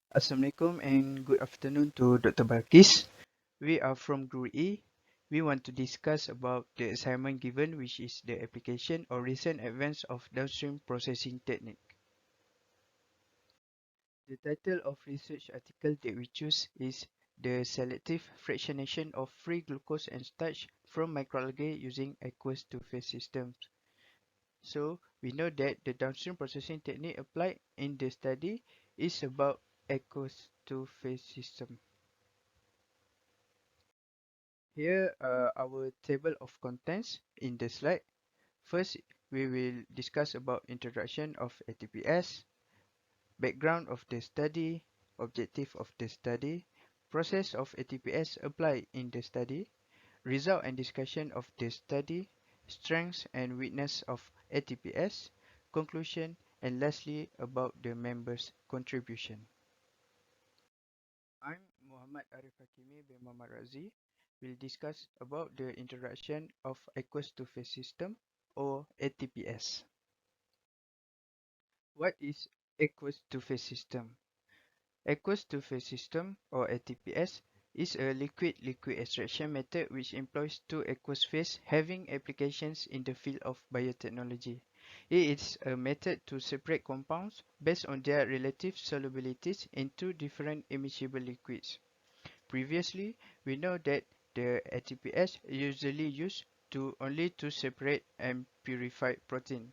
Assalamualaikum and good afternoon to Dr. Balkis. We are from Group E. We want to discuss about the assignment given, which is the application or recent advance of downstream processing technique. The title of research article that we choose is the selective fractionation of free glucose and starch from microalgae using aqueous two-phase systems. So we know that the downstream processing technique applied in the study is about aqueous two-phase system. Here are our table of contents in the slide. First, we will discuss about introduction of LTPS, background of the study, objective of the study, process of LTPS applied in the study, result and discussion of the study, strengths and weakness of LTPS, conclusion, and lastly about the members' contribution. I'm Mohamad Arif Hakimi bin Mohamad Radzi. Will discuss about the introduction of aqueous two-phase system or ATPS. What is aqueous two-phase system? Aqueous two-phase system or ATPS is a liquid-liquid extraction method which employs two aqueous phases having applications in the field of biotechnology. It is a method to separate compounds based on their relative solubilities in two different immiscible liquids. Previously, we know that the ATPS usually used only to separate and purify protein,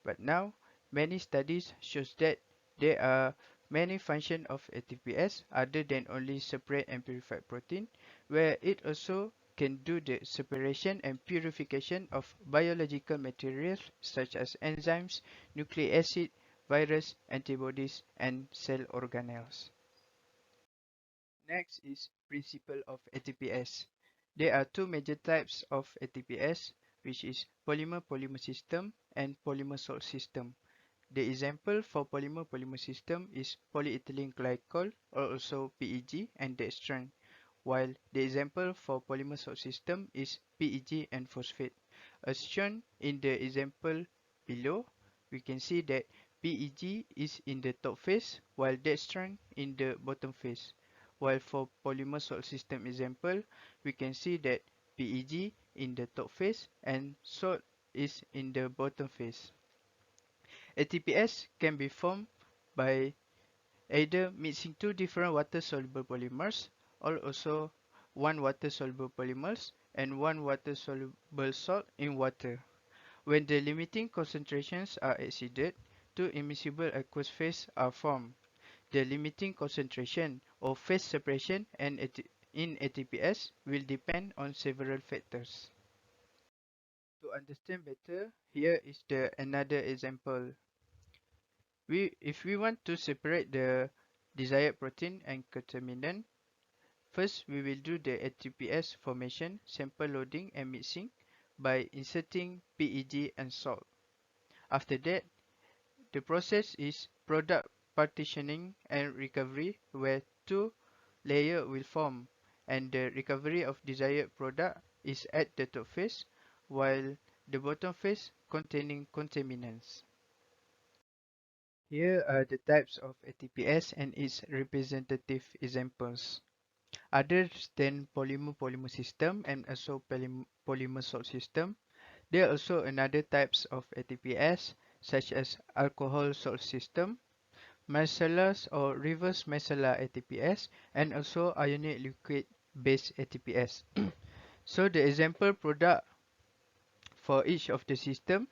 but now many studies shows that there are many functions of ATPS other than only separate and purify protein, where it also can do the separation and purification of biological materials such as enzymes, nucleic acid, virus, antibodies, and cell organelles. Next is principle of ATPS. There are two major types of ATPS, which is polymer-polymer system and polymer-salt system. The example for polymer-polymer system is polyethylene glycol or also PEG and dextran, while the example for polymer-salt system is PEG and phosphate. As shown in the example below, we can see that PEG is in the top phase while dextran in the bottom phase. While for polymer salt system example, we can see that PEG in the top phase and salt is in the bottom phase. ATPS can be formed by either mixing two different water-soluble polymers or also one water-soluble polymers and one water-soluble salt in water. When the limiting concentrations are exceeded, two immiscible aqueous phases are formed. The limiting concentration or phase separation in ATPS will depend on several factors. To understand better, here is another example. If we want to separate the desired protein and contaminant, first we will do the ATPS formation, sample loading and mixing by inserting PEG and salt. After that, the process is product partitioning and recovery, where two layers will form and the recovery of desired product is at the top phase, while the bottom phase containing contaminants. Here are the types of ATPS and its representative examples. Other than polymer-polymer system and also polymer salt system, there are also another types of ATPS such as alcohol salt system, micellar or reverse micellar ATPS, and also ionic liquid based ATPS. So the example product for each of the system,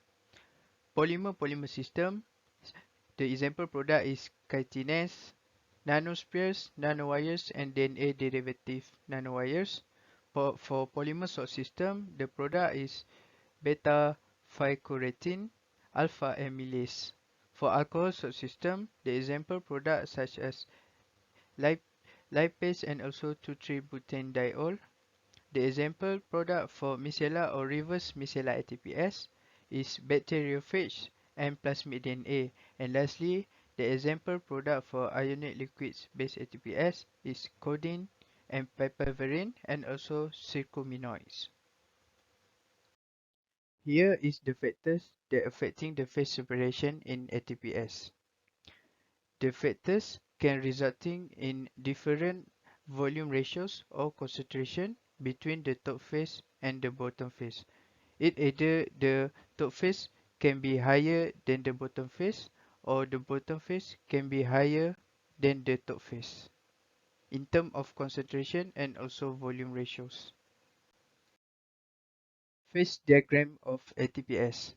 polymer-polymer system, the example product is chitinase, nanospheres, nanowires, and DNA derivative nanowires. For polymer salt system, the product is beta-fucoratin, alpha amylase. For alcohol salt system, the example products such as lip lipase and also 2,3-butanediol. The example product for micellar or reverse micellar ATPS is bacteriophage and plasmid DNA. And lastly, the example product for ionic liquids based ATPS is codeine and piperine and also circuminoids. Here is the factors that affecting the phase separation in ATPS. The factors can resulting in different volume ratios or concentration between the top phase and the bottom phase. It either the top phase can be higher than the bottom phase or the bottom phase can be higher than the top phase in terms of concentration and also volume ratios. Phase diagram of LTPS.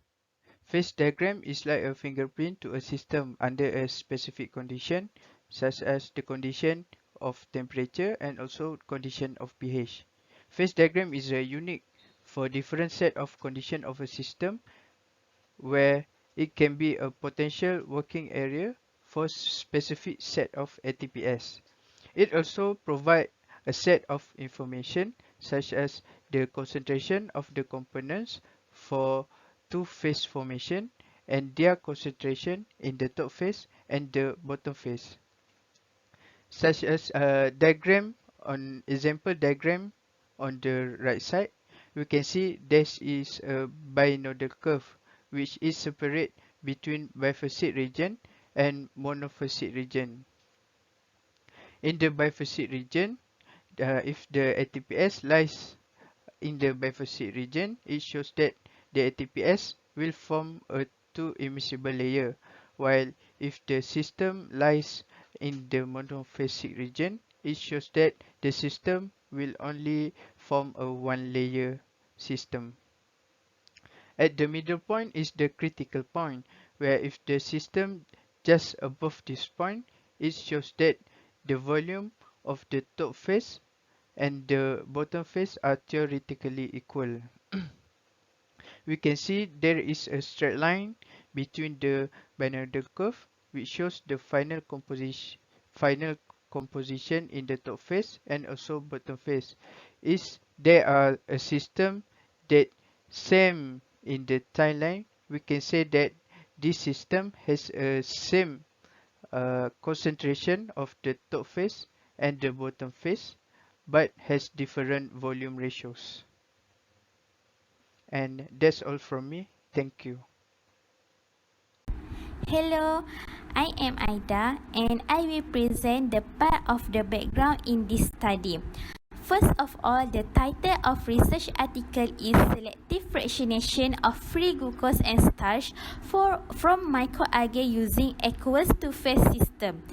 Phase diagram is like a fingerprint to a system under a specific condition, such as the condition of temperature and also condition of pH. Phase diagram is unique for different set of condition of a system where it can be a potential working area for specific set of LTPS. It also provides a set of information such as the concentration of the components for two-phase formation and their concentration in the top phase and the bottom phase. Such as a diagram on example diagram on the right side, we can see this is a binodal curve which is separate between biphasic region and monophasic region. In the biphasic region, if the ATPS lies in the biphasic region, it shows that the ATPS will form a two immiscible layer, while if the system lies in the monophasic region, it shows that the system will only form a one layer system. At the middle point is the critical point, where if the system just above this point, it shows that the volume of the top phase and the bottom phase are theoretically equal. We can see there is a straight line between the binodal curve which shows the final composition in the top phase and also bottom phase. Is there are a system that same in the timeline, we can say that this system has a same concentration of the top phase and the bottom phase, but has different volume ratios. And that's all from me. Thank you. Hello, I am Aida and I will present the part of the background in this study. First of all, the title of research article is Selective Fractionation of Free Glucose and Starch from Microalgae Using Aqueous Two-Phase System.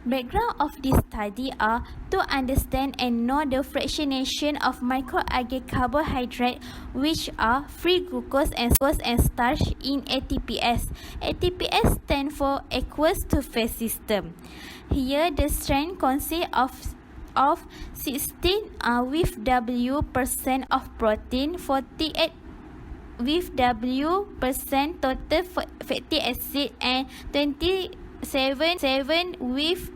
Background of this study are to understand and know the fractionation of microalgae carbohydrate, which are free glucose and starch in ATPS. ATPS stands for Aqueous Two-Phase System. Here, the strand consists of 16 with W% of protein, 48 with W% total fatty acid, and 27 with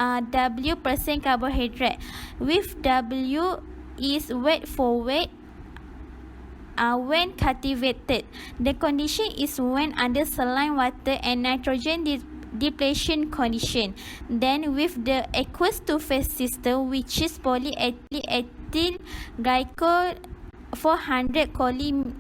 W% carbohydrate. With W is weight for weight when cultivated. The condition is when under saline water and nitrogen depletion condition. Then with the aqueous two-phase system, which is polyethyl glycol 400 choline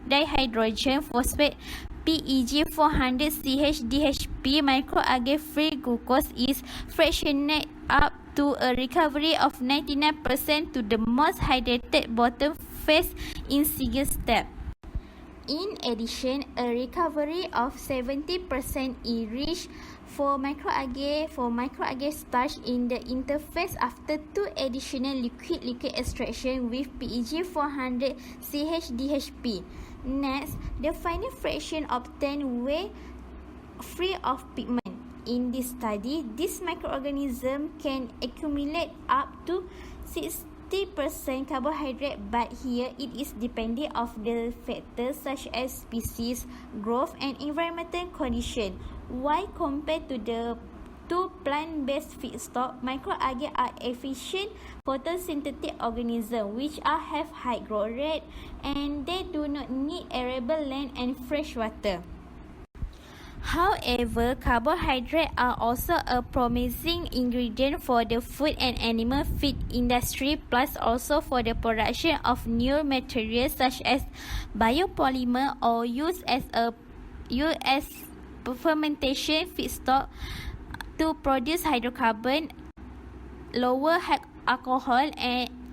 dihydrogen phosphate PEG 400 CH-DHP microalgae free glucose is fractionated up to a recovery of 99% to the most hydrated bottom phase in single step. In addition, a recovery of 70% is reached for microalgae starch in the interface after two additional liquid extraction with PEG 400 CH-DHP. Next, the final fraction obtained were free of pigment. In this study, this microorganism can accumulate up to 60% carbohydrate, but here it is dependent of the factors such as species, growth, and environmental condition. While compared to the two plant-based feedstock, microalgae are efficient photosynthetic organisms which have high growth rate and they do not need arable land and fresh water. However, carbohydrates are also a promising ingredient for the food and animal feed industry, plus also for the production of new materials such as biopolymer or used as fermentation feedstock to produce hydrocarbon, lower alcohol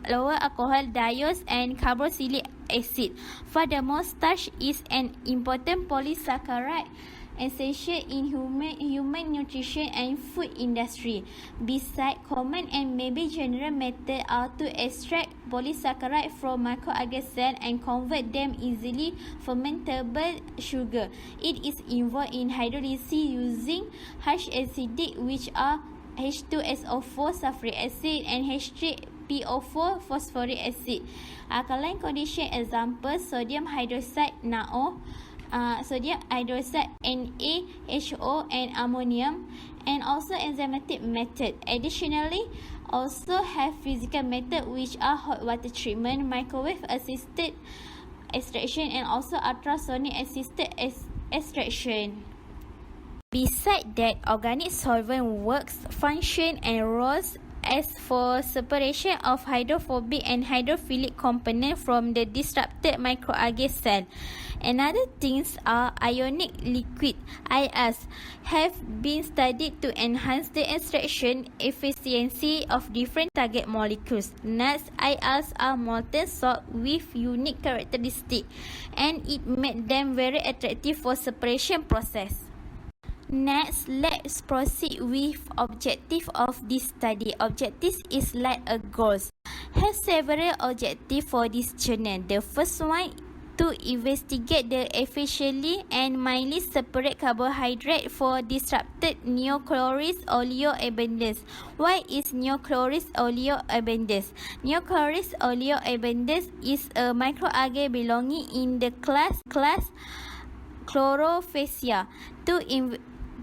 diols and carboxylic acid. Furthermore, starch is an important polysaccharide essential in human nutrition and food industry. Besides, common and maybe general method are to extract polysaccharide from microalgae cell and convert them easily fermentable sugar. It is involved in hydrolysis using harsh acidic, which are H2SO4 sulfuric acid and H3PO4 phosphoric acid. Alkaline condition example sodium hydroxide NaO, sodium hydroxide NaHO and ammonium, and also enzymatic method. Additionally, also have physical method which are hot water treatment, microwave assisted extraction, and also ultrasonic assisted extraction. Besides that, organic solvent works, function and roles as for separation of hydrophobic and hydrophilic component from the disrupted microalgae cell. Another things are ionic liquid IRs have been studied to enhance the extraction efficiency of different target molecules. Next, IRs are molten salt with unique characteristics, and it made them very attractive for separation process. Next, let's proceed with objective of this study. Objectives is like a goals. Have several objectives for this journal. The first one, to investigate the efficiently and mildly separate carbohydrate for disrupted neochloris oleoabundance. Why is neochloris oleoabundance? Neochloris oleoabundance is a microalgae belonging in the class Chlorophaceae.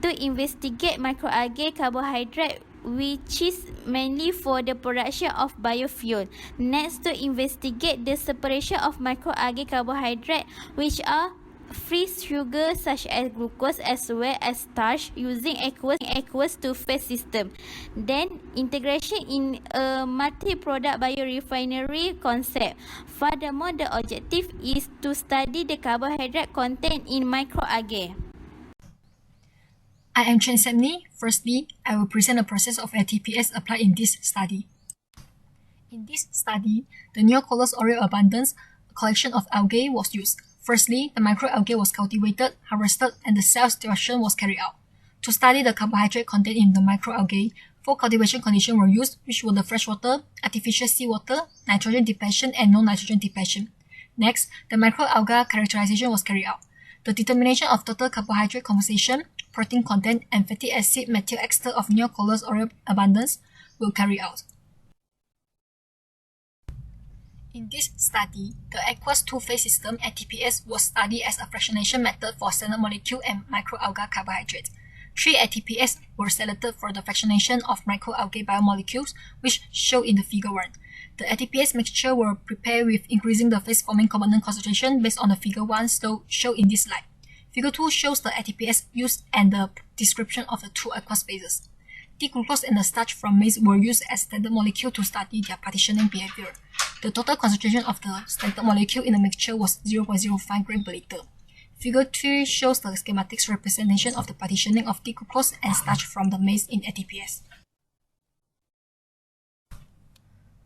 To investigate microalgae carbohydrate, which is mainly for the production of biofuel. Next, to investigate the separation of microalgae carbohydrate, which are free sugar such as glucose as well as starch, using aqueous to phase system. Then, integration in a multi-product biorefinery concept. Furthermore, the objective is to study the carbohydrate content in microalgae. I am Chen Sep Ngee. Firstly, I will present the process of LTPS applied in this study. In this study, the neochloris oleoabundance collection of algae was used. Firstly, the microalgae was cultivated, harvested, and the cell destruction was carried out. To study the carbohydrate content in the microalgae, 4 cultivation conditions were used, which were the freshwater, artificial seawater, nitrogen depletion, and non-nitrogen depletion. Next, the microalgae characterization was carried out. The determination of total carbohydrate composition, protein content, and fatty acid methyl ester of neochloris oleoabundance will carry out. In this study, the aqueous two-phase system ATPS was studied as a fractionation method for standard molecule and microalgae carbohydrate. 3 ATPS were selected for the fractionation of microalgae biomolecules, which shown in the figure 1. The ATPS mixture were prepared with increasing the phase-forming component concentration based on the figure 1 shown in this slide. Figure 2 shows the ATPS used and the description of the 2 aqueous phases. D-glucose and the starch from maize were used as standard molecule to study their partitioning behavior. The total concentration of the standard molecule in the mixture was 0.05 gram per liter. Figure 3 shows the schematics representation of the partitioning of D-glucose and starch from the maize in ATPS.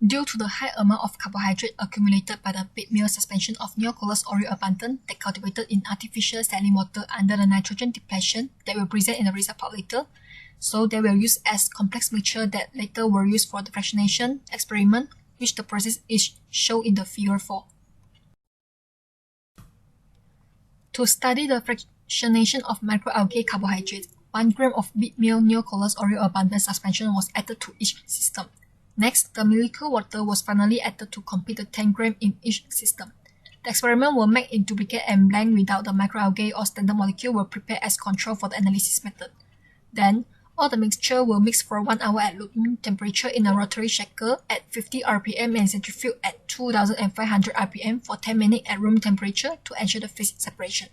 Due to the high amount of carbohydrate accumulated by the bed meal suspension of neochloris oleoabundance that cultivated in artificial saline water under the nitrogen depletion that will present in the result part later, so they were used as complex mixture that later were used for the fractionation experiment, which the process is shown in the figure 4. To study the fractionation of microalgae carbohydrates, 1 gram of bed meal neochloris oleoabundance suspension was added to each system. Next, the molecular water was finally added to complete the 10 gram in each system. The experiment were made in duplicate and blank without the microalgae or standard molecule were prepared as control for the analysis method. Then, all the mixture were mixed for 1 hour at room temperature in a rotary shaker at 50 rpm and centrifuge at 2500 rpm for 10 minutes at room temperature to ensure the phase separation.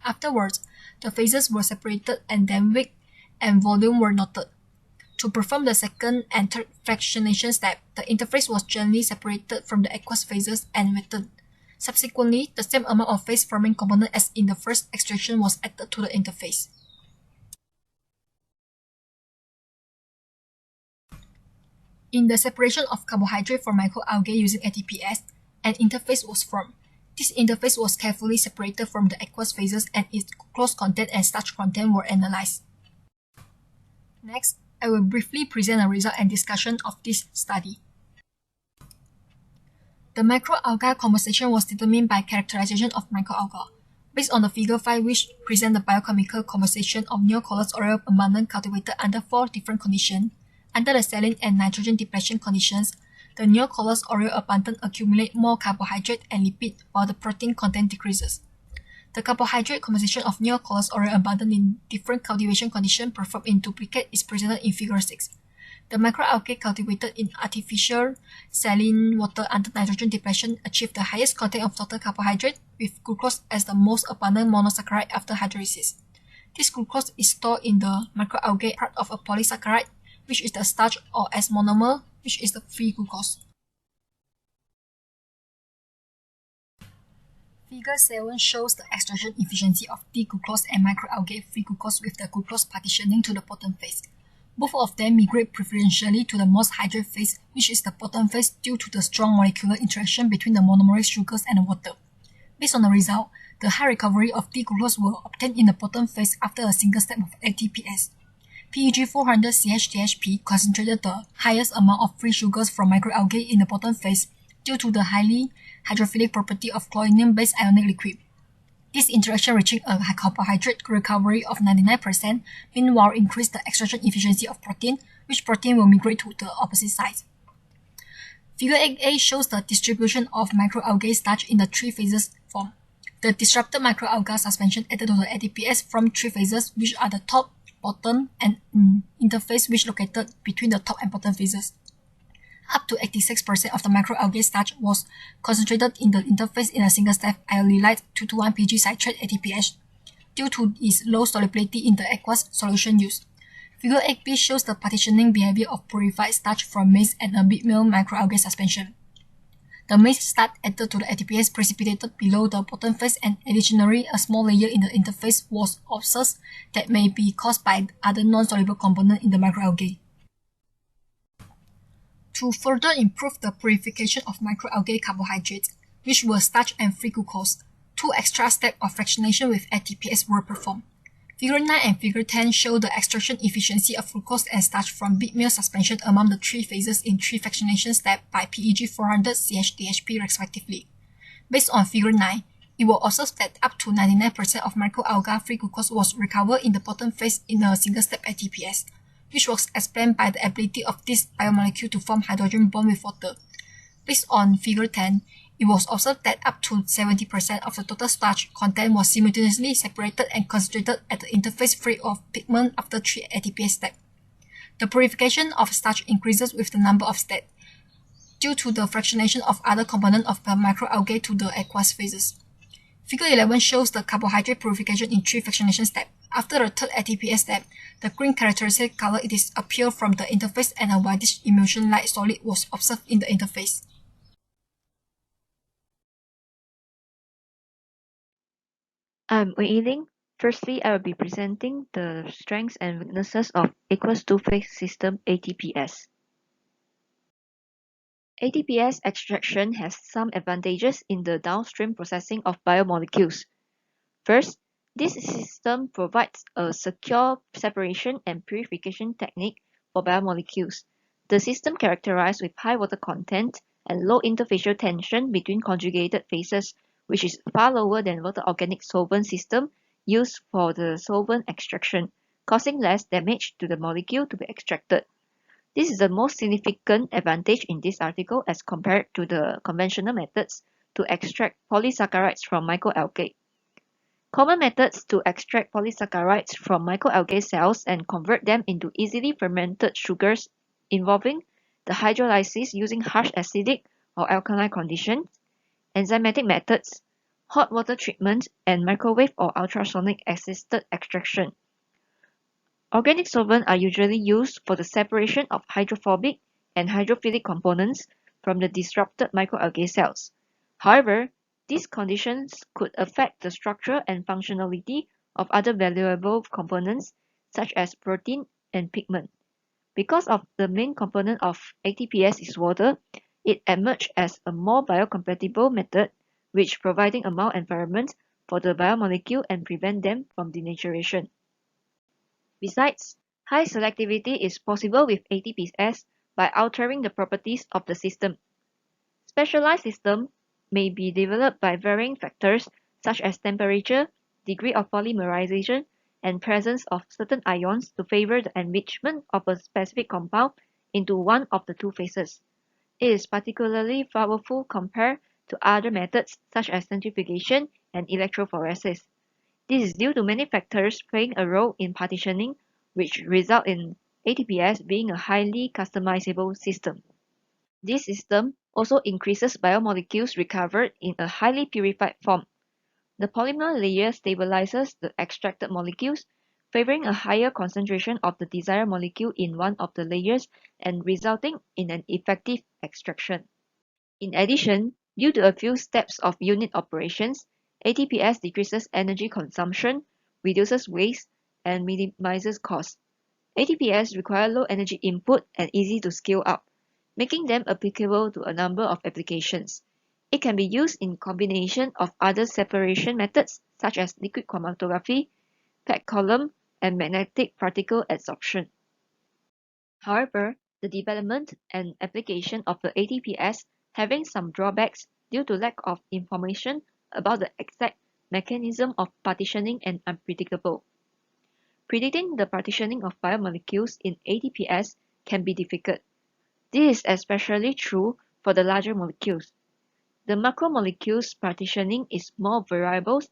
Afterwards, the phases were separated and then weight and volume were noted. To perform the second and third fractionation step, the interface was gently separated from the aqueous phases and wetted. Subsequently, the same amount of phase-forming component as in the first extraction was added to the interface. In the separation of carbohydrate from microalgae using LTPS, an interface was formed. This interface was carefully separated from the aqueous phases and its glucose content and starch content were analyzed. Next, I will briefly present a result and discussion of this study. The microalga composition was determined by characterization of microalga. Based on the figure 5, which presents the biochemical composition of neocolous oil abundant cultivated under 4 different conditions. Under the saline and nitrogen depletion conditions, the neocolous oil abundant accumulate more carbohydrate and lipid while the protein content decreases. The carbohydrate composition of neocolous oil abundant in different cultivation conditions performed in duplicate is presented in figure 6. The microalgae cultivated in artificial saline water under nitrogen depletion achieved the highest content of total carbohydrate, with glucose as the most abundant monosaccharide after hydrolysis. This glucose is stored in the microalgae part of a polysaccharide, which is the starch, or as monomer, which is the free glucose. Figure 7 shows the extraction efficiency of D-glucose and microalgae free glucose with the glucose partitioning to the bottom phase. Both of them migrate preferentially to the most hydrate phase, which is the bottom phase due to the strong molecular interaction between the monomerase sugars and the water. Based on the result, the high recovery of D-glucose were obtained in the bottom phase after a single step of LTPS. PEG400-CH-DHP concentrated the highest amount of free sugars from microalgae in the bottom phase due to the highly hydrophilic property of chlorinium-based ionic liquid. This interaction reaching a carbohydrate recovery of 99%, meanwhile increased the extraction efficiency of protein, which protein will migrate to the opposite side. Figure 8a shows the distribution of microalgae starch in the 3 phases form. The disrupted microalga suspension added to the LTPS from 3 phases, which are the top, bottom, and interface which located between the top and bottom phases. Up to 86% of the microalgae starch was concentrated in the interface in a single step iodylate 221 Pg citrate ATPS due to its low solubility in the aqueous solution used. Figure 8b shows the partitioning behavior of purified starch from maize and a big meal microalgae suspension. The maize starch added to the ATPS precipitated below the bottom phase, and additionally a small layer in the interface was observed that may be caused by other non-soluble components in the microalgae. To further improve the purification of microalgae carbohydrates, which were starch and free glucose, 2 extra steps of fractionation with LTPS were performed. Figure 9 and Figure 10 show the extraction efficiency of glucose and starch from big meal suspension among the 3 phases in 3 fractionation steps by PEG400-CH-DHP respectively. Based on Figure 9, it was observed that up to 99% of microalga free glucose was recovered in the bottom phase in a single step LTPS, which was explained by the ability of this biomolecule to form hydrogen bond with water. Based on Figure 10, it was observed that up to 70% of the total starch content was simultaneously separated and concentrated at the interface free of pigment after 3 ATPase steps. The purification of starch increases with the number of steps due to the fractionation of other components of the microalgae to the aqueous phases. Figure 11 shows the carbohydrate purification in 3 fractionation steps. After the third ATPase step, the green characteristic color appeared from the interface and a whitish emulsion-like solid was observed in the interface. I'm Ooi Yi Ling. Firstly, I will be presenting the strengths and weaknesses of aqueous two-phase system ATPS. ATPS extraction has some advantages in the downstream processing of biomolecules. First, this system provides a secure separation and purification technique for biomolecules. The system characterized with high water content and low interfacial tension between conjugated phases, which is far lower than water organic solvent system used for the solvent extraction, causing less damage to the molecule to be extracted. This is the most significant advantage in this article as compared to the conventional methods to extract polysaccharides from microalgae. Common methods to extract polysaccharides from microalgae cells and convert them into easily fermented sugars involving the hydrolysis using harsh acidic or alkaline conditions, enzymatic methods, hot water treatment, and microwave or ultrasonic assisted extraction. Organic solvents are usually used for the separation of hydrophobic and hydrophilic components from the disrupted microalgae cells. However, these conditions could affect the structure and functionality of other valuable components such as protein and pigment. Because of the main component of ATPS is water, it emerged as a more biocompatible method, which providing a mild environment for the biomolecule and prevent them from denaturation. Besides, high selectivity is possible with ATPS by altering the properties of the system. Specialized systems may be developed by varying factors such as temperature, degree of polymerization, and presence of certain ions to favor the enrichment of a specific compound into one of the two phases. It is particularly powerful compared to other methods such as centrifugation and electrophoresis. This is due to many factors playing a role in partitioning, which result in ATPS being a highly customizable system. This system also increases biomolecules recovered in a highly purified form. The polymer layer stabilizes the extracted molecules, favoring a higher concentration of the desired molecule in one of the layers and resulting in an effective extraction. In addition, due to a few steps of unit operations, ATPS decreases energy consumption, reduces waste, and minimizes cost. ATPS require low energy input and easy to scale up, making them applicable to a number of applications. It can be used in combination of other separation methods such as liquid chromatography, packed column, and magnetic particle adsorption. However, the development and application of the ATPS having some drawbacks due to lack of information about the exact mechanism of partitioning and unpredictable. Predicting the partitioning of biomolecules in ATPS can be difficult. This is especially true for the larger molecules. The macromolecules partitioning is more variable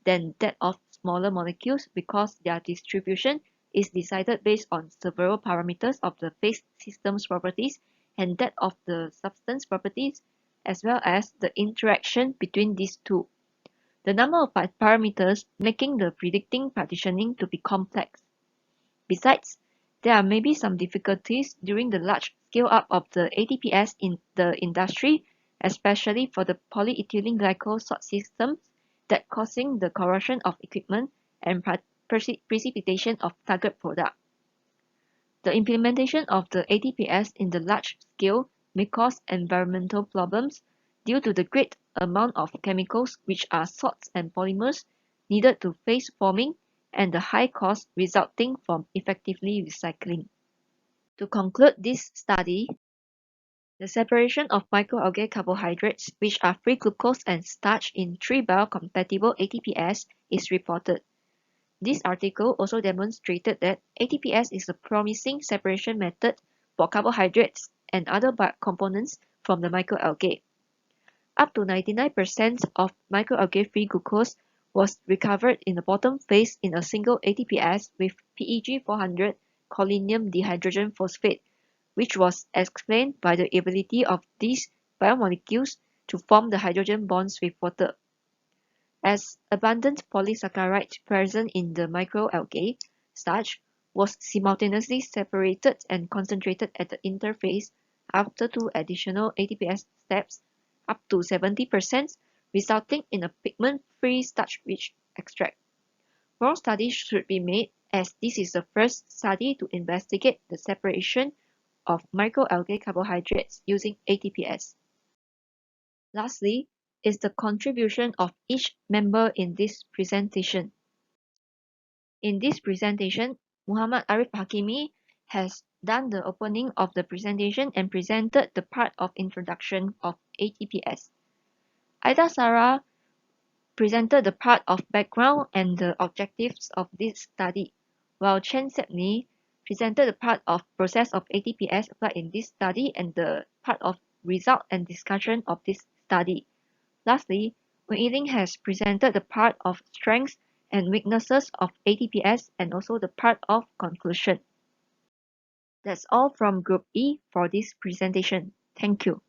than that of smaller molecules because their distribution is decided based on several parameters of the phase system's properties and that of the substance properties, as well as the interaction between these two. The number of parameters making the predicting partitioning to be complex. Besides, there may be some difficulties during the large scale-up of the ATPS in the industry, especially for the polyethylene glycol sort systems that causing the corrosion of equipment and precipitation of target product. The implementation of the ATPS in the large scale may cause environmental problems due to the great amount of chemicals which are salts and polymers needed to phase forming and the high cost resulting from effectively recycling. To conclude this study, the separation of microalgae carbohydrates which are free glucose and starch in 3 biocompatible ATPS is reported. This article also demonstrated that ATPS is a promising separation method for carbohydrates and other components from the microalgae. Up to 99% of microalgae-free glucose was recovered in the bottom phase in a single ATPS with PEG400 choline dihydrogen phosphate, which was explained by the ability of these biomolecules to form the hydrogen bonds with water. As abundant polysaccharide present in the microalgae, starch was simultaneously separated and concentrated at the interface after 2 additional ATPS steps up to 70%, resulting in a pigment-free starch-rich extract. More studies should be made as this is the first study to investigate the separation of microalgae carbohydrates using ATPS. Lastly, is the contribution of each member in this presentation. In this presentation, Mohamad Arif Hakimi has done the opening of the presentation and presented the part of introduction of ATPS. Aida Sarah presented the part of background and the objectives of this study, while Chen Sep Ngee presented the part of process of ATPS applied in this study and the part of result and discussion of this study. Lastly, Ooi Yi Ling has presented the part of strengths and weaknesses of ATPS and also the part of conclusion. That's all from Group E for this presentation. Thank you.